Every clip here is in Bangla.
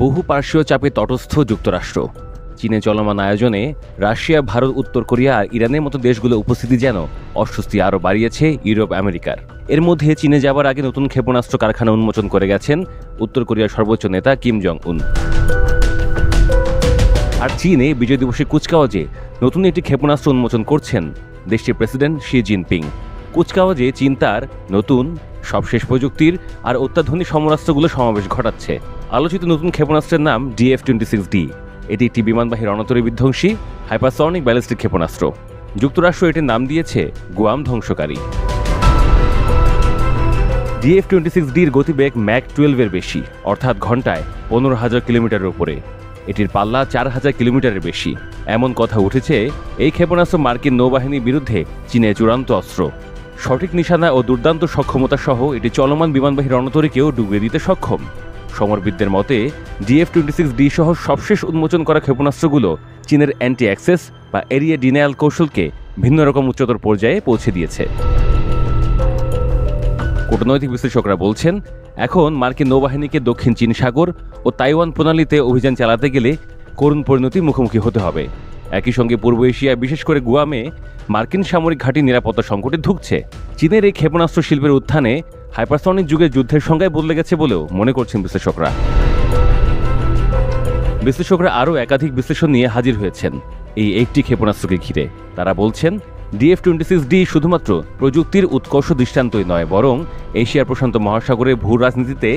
বহু পার্শ্বীয় চাপে তটস্থ যুক্তরাষ্ট্র। চীনে চলমান আয়োজনে রাশিয়া, ভারত, উত্তর কোরিয়া আর ইরানের মতো দেশগুলো উপস্থিতি যেন অস্বস্তি আরও বাড়িয়েছে ইউরোপ আমেরিকার। এর মধ্যে চীনে যাবার আগে নতুন ক্ষেপণাস্ত্র কারখানা উন্মোচন করে গেছেন উত্তর কোরিয়ার সর্বোচ্চ নেতা কিম জং উন। আর চীনে বিজয় দিবসে কুচকাওয়াজে নতুন একটি ক্ষেপণাস্ত্র উন্মোচন করছেন দেশটির প্রেসিডেন্ট শি জিনপিং। কুচকাওয়াজে চীন তার নতুন সবশেষ প্রযুক্তির আর অত্যাধুনিক সমরাস্ত্রগুলো সমাবেশ ঘটাচ্ছে। আলোচিত নতুন ক্ষেপণাস্ত্রের নাম DF-26D। এটি একটি বিমানবাহী রণতরী বিধ্বংসী হাইপারসনিক ব্যালিস্টিক ক্ষেপণাস্ত্র। যুক্তরাষ্ট্র এটির নাম দিয়েছে গুয়াম ধ্বংসকারী। DF-26Dর গতিবেগ ম্যাক 12-এর বেশি, অর্থাৎ ঘন্টায় 15,000 কিলোমিটারের উপরে। এটির পাল্লা 4,000 কিলোমিটারের বেশি। এমন কথা উঠেছে এই ক্ষেপণাস্ত্র মার্কিন নৌবাহিনীর বিরুদ্ধে চীনের চূড়ান্ত অস্ত্র। সঠিক নিশানা ও দুর্দান্ত সক্ষমতা সহ এটি চলমান বিমানবাহী রণতরীকেও ডুবিয়ে দিতে সক্ষম। সমরবিদদের মতে DF-26D সহ সবশেষ উন্মোচন করা ক্ষেপণাস্ত্রগুলো চীনের অ্যান্টি অ্যাক্সেস বা এরিয়া ডিনায়াল কৌশলকে ভিন্ন রকম উচ্চতর পর্যায়ে পৌঁছে দিয়েছে। কূটনৈতিক বিশ্লেষকরা বলছেন, এখন মার্কিন নৌবাহিনীকে দক্ষিণ চীন সাগর ও তাইওয়ান প্রণালীতে অভিযান চালাতে গেলে করুণ পরিণতির মুখোমুখি হতে হবে। একই সঙ্গে পূর্ব এশিয়ায়, বিশেষ করে গুয়ামে মার্কিন সামরিক ঘাঁটি নিরাপত্তা সংকটে ধুঁকছে। চীনের এই ক্ষেপণাস্ত্র শিল্পের উত্থানে হাইপারসনিক যুগের যুদ্ধের সংজ্ঞায় বদলে গেছে বলেও মনে করছেন বিশ্লেষকরা। বিশ্লেষকরা আরও একাধিক বিশ্লেষণ নিয়ে হাজির হয়েছেন এই একটি ক্ষেপণাস্ত্রকে ঘিরে। তারা বলছেন, DF-26D শুধুমাত্র প্রযুক্তির উৎকর্ষ দৃষ্টান্তই নয়, বরং এশিয়ার প্রশান্ত মহাসাগরের ভূ রাজনীতিতে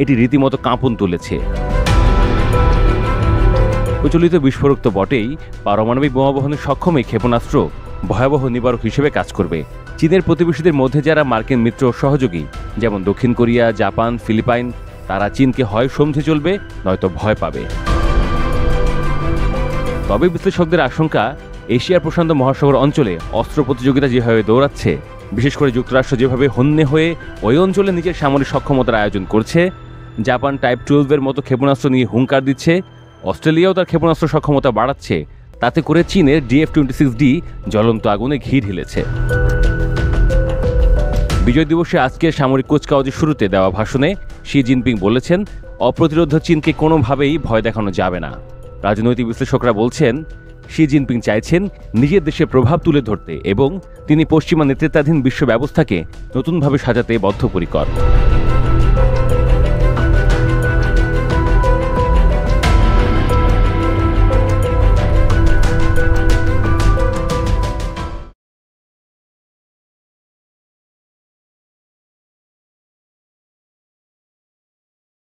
এটি রীতিমতো কাঁপন তুলেছে। প্রচলিত বিস্ফোরক তো বটেই, পারমাণবিক বোমা বহনে সক্ষম এই ক্ষেপণাস্ত্র ভয়াবহ নিবারক হিসেবে কাজ করবে। চীনের প্রতিবেশীদের মধ্যে যারা মার্কিন মিত্র ও সহযোগী, যেমন দক্ষিণ কোরিয়া, জাপান, ফিলিপাইন, তারা চীনকে হয় সমঝে চলবে, নয়তো ভয় পাবে। তবে বিশ্লেষকদের আশঙ্কা, এশিয়ার প্রশান্ত মহাসাগর অঞ্চলে অস্ত্র প্রতিযোগিতা যেভাবে দৌড়াচ্ছে, বিশেষ করে যুক্তরাষ্ট্র যেভাবে হন্যে হয়ে ওই অঞ্চলে নিজের সামরিক সক্ষমতার আয়োজন করছে, জাপান টাইপ 12-এর মতো ক্ষেপণাস্ত্র নিয়ে হুঙ্কার দিচ্ছে, অস্ট্রেলিয়াও তার ক্ষেপণাস্ত্র সক্ষমতা বাড়াচ্ছে, তাতে করে চীনের DF-26D জ্বলন্ত আগুনে ঘি ঢেলেছে। বিজয় দিবসে আজকের সামরিক কুচকাওয়াজের শুরুতে দেওয়া ভাষণে শি জিনপিং বলেছেন, অপ্রতিরোধ্য চীনকে কোনোভাবেই ভয় দেখানো যাবে না। রাজনৈতিক বিশ্লেষকরা বলছেন, শি জিনপিং চাইছেন নিজের দেশের প্রভাব তুলে ধরতে এবং তিনি পশ্চিমা নেতৃত্বাধীন বিশ্ব ব্যবস্থাকে নতুনভাবে সাজাতে বদ্ধপরিকর।